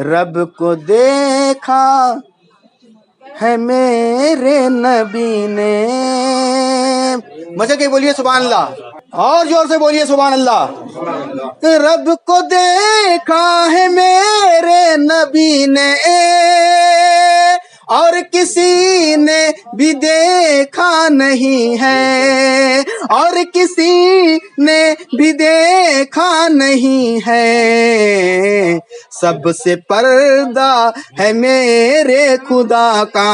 رب کو دیکھا ہے میرے نبی نے. مزے کے بولیے سبحان اللہ, اور زور سے بولیے سبحان اللہ. رب کو دیکھا ہے میرے نبی نے اور کسی نے بھی دیکھا نہیں ہے, اور کسی نے بھی دیکھا نہیں ہے. سب سے پردہ ہے میرے خدا کا,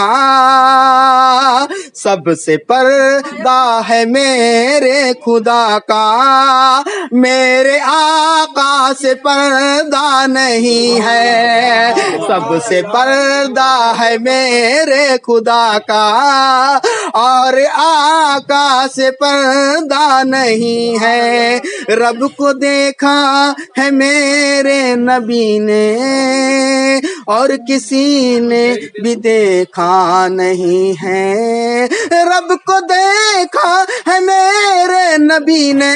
سب سے پردہ ہے میرے خدا کا. میرے آقا سے پردہ نہیں ہے, سب سے پردہ ہے میرے خدا کا, اور آقا سے پردہ نہیں ہے. رب کو دیکھا ہے میرے نبی نے اور کسی نے بھی دیکھا نہیں ہے. رب کو دیکھا ہے میرے نبی نے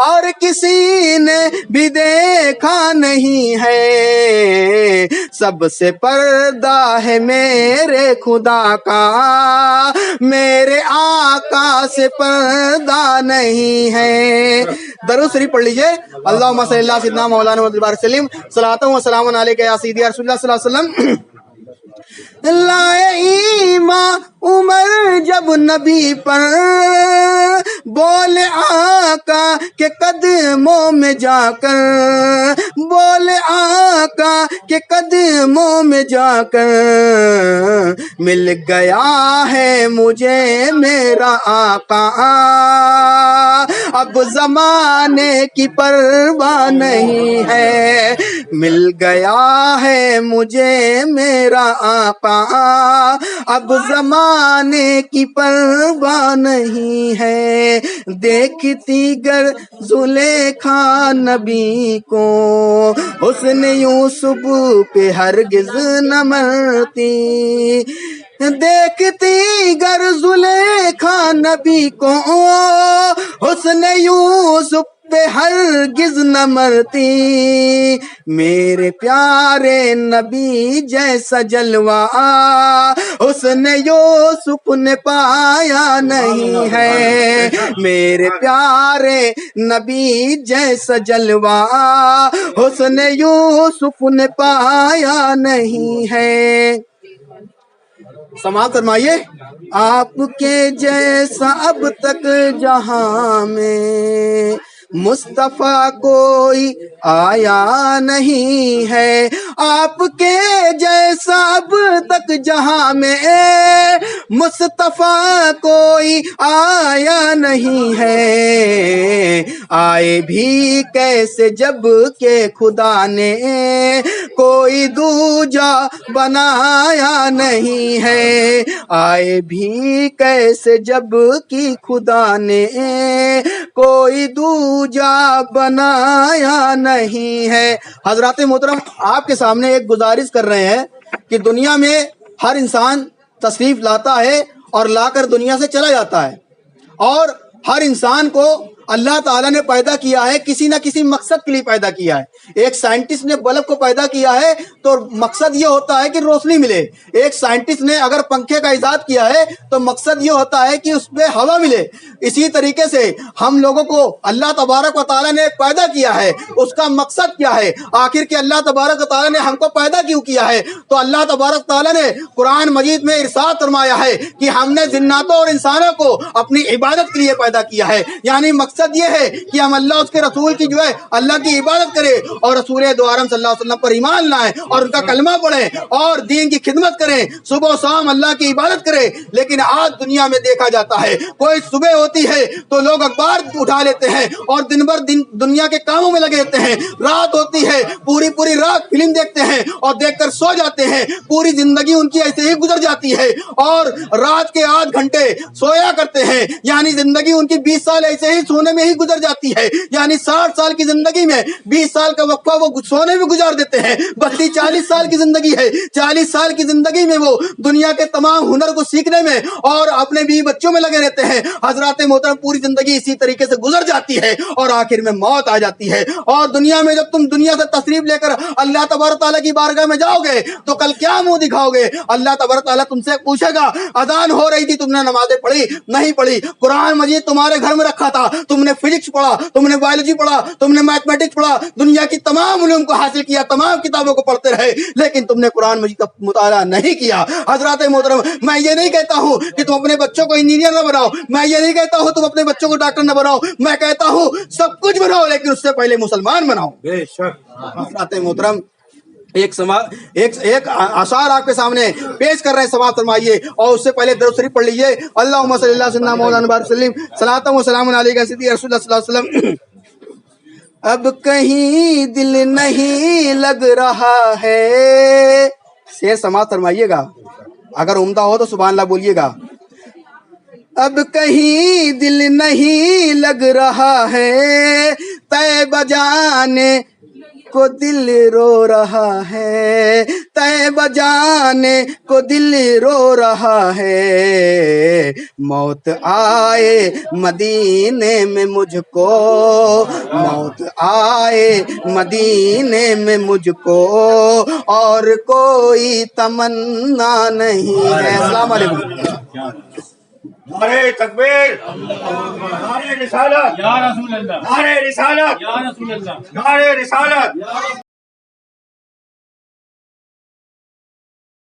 اور کسی نے بھی دیکھا نہیں ہے. سب سے پردہ ہے میرے خدا کا, میرے آقا سے پردہ نہیں ہے. درود شریف پڑھ لیجئے. اللہم صلی اللہ سیدنا مولانا محمد بارک وسلم, صلاۃ و سلام علیک یا سیدی یا رسول اللہ صلی اللہ علیہ وسلم. لائے ایمان عمر جب نبی پر, بولے آقا کے قدموں میں جا کر, بولے آقا کے قدموں میں جا کر, مل گیا ہے مجھے میرا آقا, اب زمانے کی پرواہ نہیں ہے. مل گیا ہے مجھے میرا آقا, اب زمانے کی پرواہ نہیں ہے. دیکھتی گر زلیخا نبی کو, حسن یوسف پہ ہرگز نہ مرتی. دیکھتی گر زلیخا نبی کو, حسن یوسف پہ ہرگز نہ مرتی. میرے پیارے نبی جیسا جلوہ حسن یوسف نے پایا نہیں ہے. میرے پیارے نبی جیسا جلوہ حسن یوسف نے پایا نہیں ہے. سماعت فرمائیے. آپ کے جیسا اب تک جہاں میں مصطفیٰ کوئی آیا نہیں ہے. آپ کے جیسا اب تک جہاں میں مصطفیٰ کوئی آیا نہیں ہے. آئے بھی کیسے جب کہ خدا نے کوئی دوجا بنایا نہیں ہے. آئے بھی کیسے جب کہ خدا نے کوئی دوجا بنایا نہیں ہے. حضرات محترم, آپ کے سامنے ایک گزارش کر رہے ہیں کہ دنیا میں ہر انسان تشریف لاتا ہے اور لا کر دنیا سے چلا جاتا ہے, اور ہر انسان کو اللہ تعالیٰ نے پیدا کیا ہے کسی نہ کسی مقصد کے لیے پیدا کیا ہے. ایک سائنٹسٹ نے بلب کو پیدا کیا ہے تو مقصد یہ ہوتا ہے کہ روشنی ملے. ایک سائنٹسٹ نے اگر پنکھے کا ایجاد کیا ہے تو مقصد یہ ہوتا ہے کہ اس پہ ہوا ملے. اسی طریقے سے ہم لوگوں کو اللہ تبارک و تعالیٰ نے پیدا کیا ہے, اس کا مقصد کیا ہے, آخر کہ اللہ تبارک و تعالیٰ نے ہم کو پیدا کیوں کیا ہے. تو اللہ تبارک تعالیٰ نے قرآن مجید میں ارشاد فرمایا ہے کہ ہم نے جناتوں اور انسانوں کو اپنی عبادت کے لیے پیدا کیا ہے. یعنی مقصد یہ ہے کہ ہم اللہ اس کے رسول کی جو ہے اللہ کی عبادت کریں اور رسول دو عالم صلی اللہ علیہ وسلم پر ایمان لائیں اور ان کا کلمہ پڑھیں اور دین کی خدمت کریں, صبح و شام اللہ کی عبادت کریں. لیکن آج دنیا میں دیکھا جاتا ہے کوئی صبح ہوتی ہے تو لوگ اخبار اٹھا لیتے ہیں اور دن بھر دنیا کے کاموں میں لگے رہتے ہیں. رات ہوتی ہے پوری رات فلم دیکھتے ہیں اور دیکھ کر سو جاتے ہیں. پوری زندگی ان کی ایسے ہی گزر جاتی ہے اور رات کے 8 گھنٹے سویا کرتے ہیں. یعنی زندگی ان کی 20 سال ایسے ہی سونے سونے میں ہی گزر جاتی ہے، یعنی 60 سال کی زندگی میں 20 سال کا وقفہ وہ سونے میں گزار دیتے ہیں، بلکہ 40 سال کی زندگی ہے، 40 سال کی زندگی میں وہ دنیا کے تمام ہنر کو سیکھنے میں اور اپنے بیوی بچوں میں لگے رہتے ہیں۔ حضرات محترم پوری زندگی اسی طریقے سے گزر جاتی ہے اور آخر میں موت آ جاتی ہے، اور دنیا میں جب تم دنیا سے تشریف لے کر اللہ تبارک تعالیٰ کی بارگاہ میں جاؤ گے تو کل کیا منہ دکھاؤ گے؟ اللہ تبارک تعالیٰ تم سے پوچھے گا اذان ہو رہی تھی، تم نے نمازیں پڑھی نہیں پڑھی؟ قرآن مجید تمہارے گھر میں رکھا تھا، تم نے فزکس پڑھا، تم نے بایولوجی پڑھا، تم نے میتھمیٹکس پڑھا، دنیا کی تمام علوم کو حاصل کیا، تمام کتابوں کو پڑھتے رہے، لیکن تم نے قرآن مجید کا مطالعہ نہیں کیا۔ حضرات محترم میں یہ نہیں کہتا ہوں کہ تم اپنے بچوں کو انجینئر نہ بناؤ، میں یہ نہیں کہتا ہوں تم اپنے بچوں کو ڈاکٹر نہ بناؤ، میں کہتا ہوں سب کچھ بناؤ لیکن اس سے پہلے مسلمان بناؤ۔ بے شک حضرات محترم ایک اشعار آپ کے سامنے پیش کر رہے ہیں، سماعت فرمائیے اور اس سے پہلے درود شریف پڑھ لیجیے۔ اللہم صلی اللہ سیدنا مولانا بارک وسلم صلاۃ و سلام علیک سیدی رسول اللہ صلی اللہ علیہ وسلم۔ اب کہیں دل نہیں لگ رہا ہے، شعر سماعت فرمائیے گا، اگر عمدہ ہو تو سبحان اللہ بولیے گا۔ اب کہیں دل نہیں لگ رہا ہے، طیبہ جانے کو دل رو رہا ہے، طیبہ جانے کو دل رو رہا ہے، موت آئے مدینے میں مجھ کو، موت آئے مدینے میں مجھ کو، اور کوئی تمنا نہیں ہے۔ السلام علیکم۔ نعرہ تکبیر، نعرہ رسالت، یا رسول اللہ، نعرہ رسالت، یا رسول اللہ۔ نعرہ رسالت۔